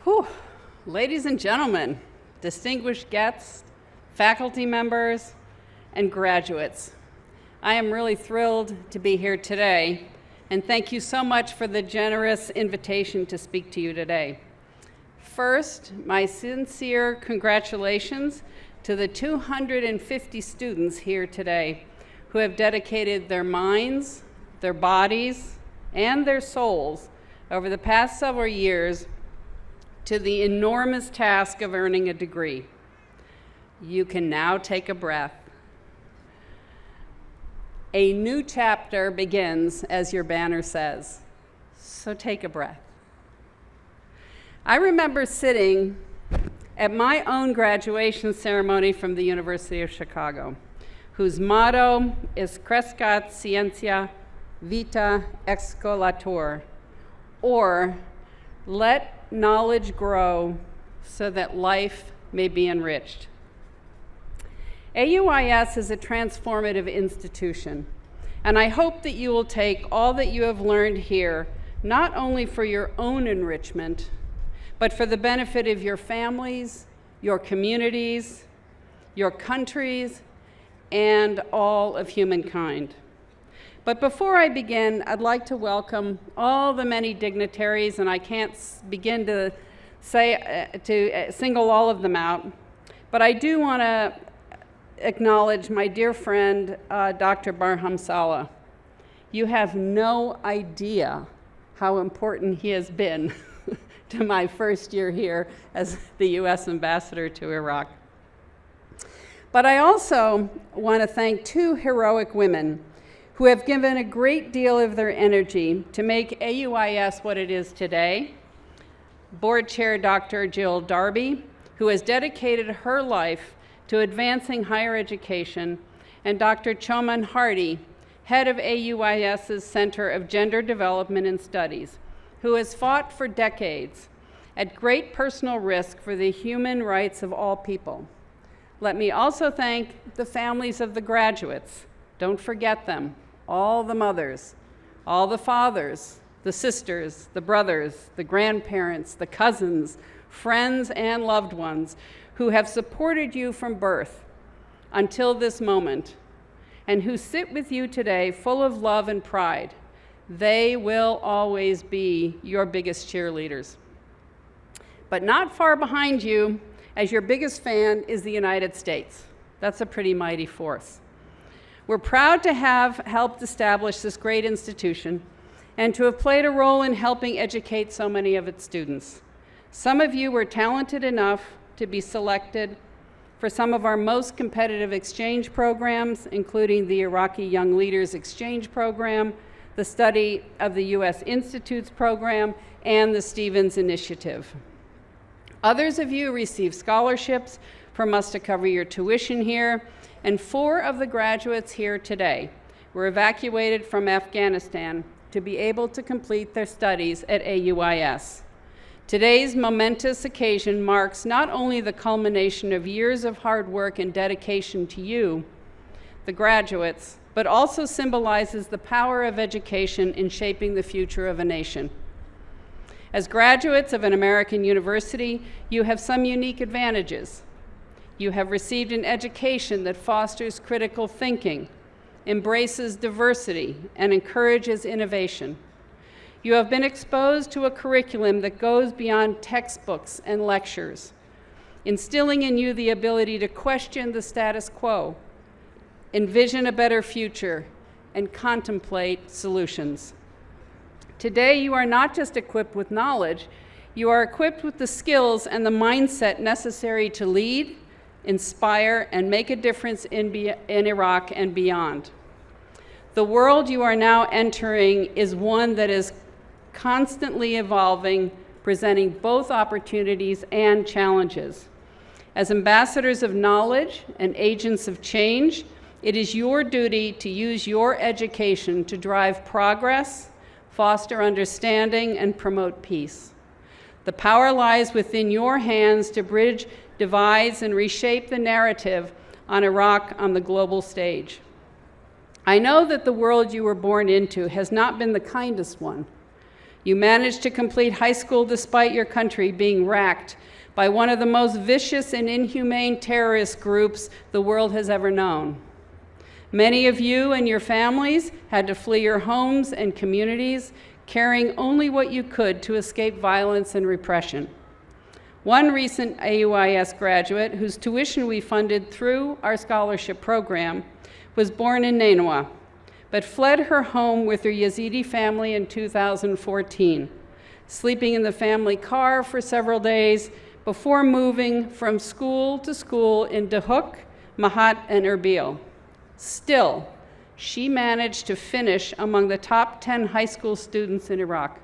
Whew. Ladies and gentlemen, distinguished guests, faculty members, and graduates, I am really thrilled to be here today, and thank you so much for the generous invitation to speak to you today. First, my sincere congratulations to the 250 students here today who have dedicated their minds, their bodies, and their souls over the past several years to the enormous task of earning a degree. You can now take a breath. A new chapter begins, as your banner says, so take a breath. I remember sitting at my own graduation ceremony from the University of Chicago, whose motto is Crescat Scientia Vita Excolator, or let knowledge grow so that life may be enriched. AUIS is a transformative institution, and I hope that you will take all that you have learned here, not only for your own enrichment, but for the benefit of your families, your communities, your countries, and all of humankind. But before I begin, I'd like to welcome all the many dignitaries, and I can't begin to single all of them out, but I do want to acknowledge my dear friend, Dr. Barham Saleh. You have no idea how important he has been to my first year here as the U.S. ambassador to Iraq. But I also want to thank two heroic women who have given a great deal of their energy to make AUIS what it is today. Board Chair Dr. Jill Darby, who has dedicated her life to advancing higher education, and Dr. Choman Hardy, head of AUIS's Center of Gender Development and Studies, who has fought for decades at great personal risk for the human rights of all people. Let me also thank the families of the graduates. Don't forget them. All the mothers, all the fathers, the sisters, the brothers, the grandparents, the cousins, friends, and loved ones who have supported you from birth until this moment, and who sit with you today full of love and pride. They will always be your biggest cheerleaders. But not far behind you, as your biggest fan, is the United States. That's a pretty mighty force. We're proud to have helped establish this great institution and to have played a role in helping educate so many of its students. Some of you were talented enough to be selected for some of our most competitive exchange programs, including the Iraqi Young Leaders Exchange Program, the Study of the U.S. Institutes Program, and the Stevens Initiative. Others of you received scholarships from us to cover your tuition here, and 4 of the graduates here today were evacuated from Afghanistan to be able to complete their studies at AUIS. Today's momentous occasion marks not only the culmination of years of hard work and dedication to you, the graduates, but also symbolizes the power of education in shaping the future of a nation. As graduates of an American university, you have some unique advantages. You have received an education that fosters critical thinking, embraces diversity, and encourages innovation. You have been exposed to a curriculum that goes beyond textbooks and lectures, instilling in you the ability to question the status quo, envision a better future, and contemplate solutions. Today, you are not just equipped with knowledge, you are equipped with the skills and the mindset necessary to lead, inspire, and make a difference in Iraq and beyond. The world you are now entering is one that is constantly evolving, presenting both opportunities and challenges. As ambassadors of knowledge and agents of change, it is your duty to use your education to drive progress, foster understanding, and promote peace. The power lies within your hands to bridge divides and reshape the narrative on Iraq on the global stage. I know that the world you were born into has not been the kindest one. You managed to complete high school despite your country being racked by one of the most vicious and inhumane terrorist groups the world has ever known. Many of you and your families had to flee your homes and communities, carrying only what you could to escape violence and repression. One recent AUIS graduate, whose tuition we funded through our scholarship program, was born in Nainawa, but fled her home with her Yazidi family in 2014, sleeping in the family car for several days before moving from school to school in Dahuk, Mahat, and Erbil. Still, she managed to finish among the top 10 high school students in Iraq.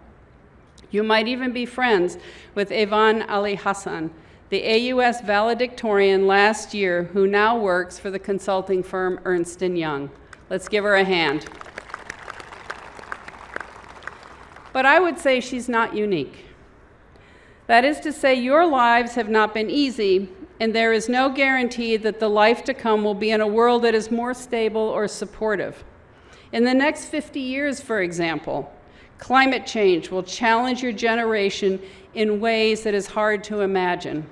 You might even be friends with Evan Ali Hassan, the AUS valedictorian last year, who now works for the consulting firm Ernst & Young. Let's give her a hand. But I would say she's not unique. That is to say, your lives have not been easy, and there is no guarantee that the life to come will be in a world that is more stable or supportive. In the next 50 years, for example, climate change will challenge your generation in ways that is hard to imagine.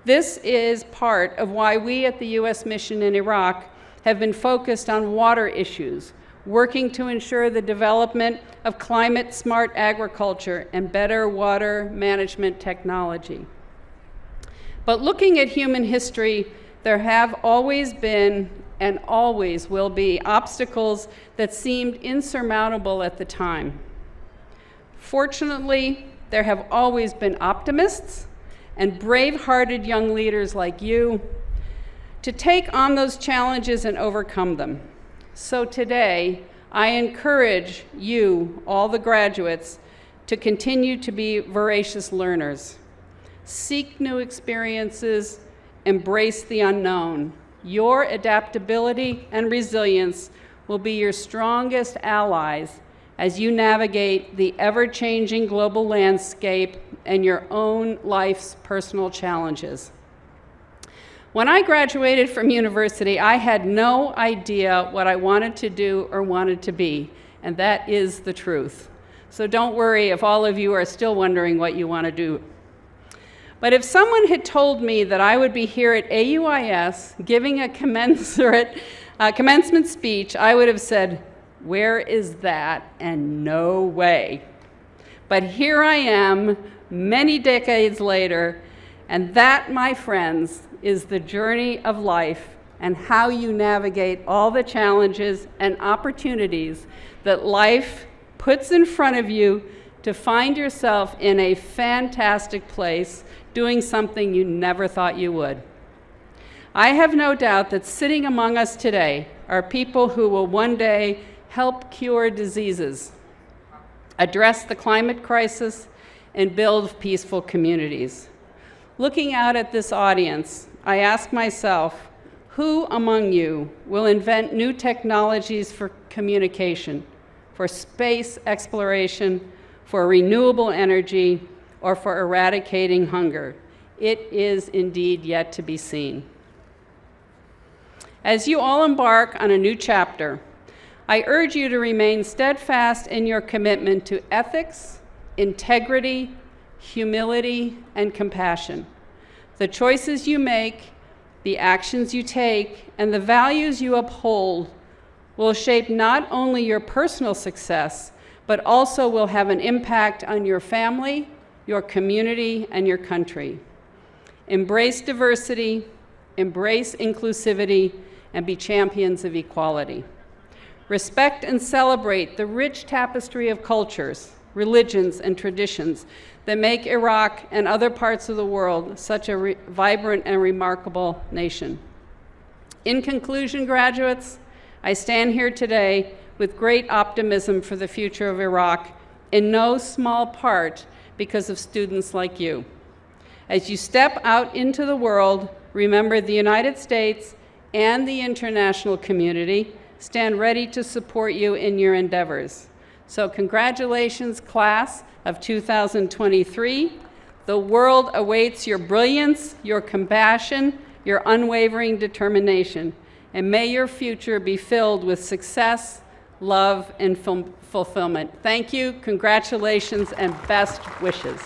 This is part of why we at the U.S. mission in Iraq have been focused on water issues, working to ensure the development of climate-smart agriculture and better water management technology. But looking at human history, there have always been and always will be obstacles that seemed insurmountable at the time. Fortunately, there have always been optimists and brave-hearted young leaders like you to take on those challenges and overcome them. So today, I encourage you, all the graduates, to continue to be voracious learners. Seek new experiences, embrace the unknown. Your adaptability and resilience will be your strongest allies as you navigate the ever-changing global landscape and your own life's personal challenges. When I graduated from university, I had no idea what I wanted to do or wanted to be, and that is the truth. So don't worry if all of you are still wondering what you want to do. But if someone had told me that I would be here at AUIS giving a commencement speech, I would have said, "Where is that?" and no way. But here I am, many decades later, and that, my friends, is the journey of life and how you navigate all the challenges and opportunities that life puts in front of you to find yourself in a fantastic place doing something you never thought you would. I have no doubt that sitting among us today are people who will one day help cure diseases, address the climate crisis, and build peaceful communities. Looking out at this audience, I ask myself, who among you will invent new technologies for communication, for space exploration, for renewable energy, or for eradicating hunger? It is indeed yet to be seen. As you all embark on a new chapter, I urge you to remain steadfast in your commitment to ethics, integrity, humility, and compassion. The choices you make, the actions you take, and the values you uphold will shape not only your personal success, but also will have an impact on your family, your community, and your country. Embrace diversity, embrace inclusivity, and be champions of equality. Respect and celebrate the rich tapestry of cultures, religions, and traditions that make Iraq and other parts of the world such a vibrant and remarkable nation. In conclusion, graduates, I stand here today with great optimism for the future of Iraq, in no small part because of students like you. As you step out into the world, remember the United States and the international community stand ready to support you in your endeavors. So congratulations, class of 2023. The world awaits your brilliance, your compassion, your unwavering determination, and may your future be filled with success, love, and fulfillment. Thank you, congratulations, and best wishes.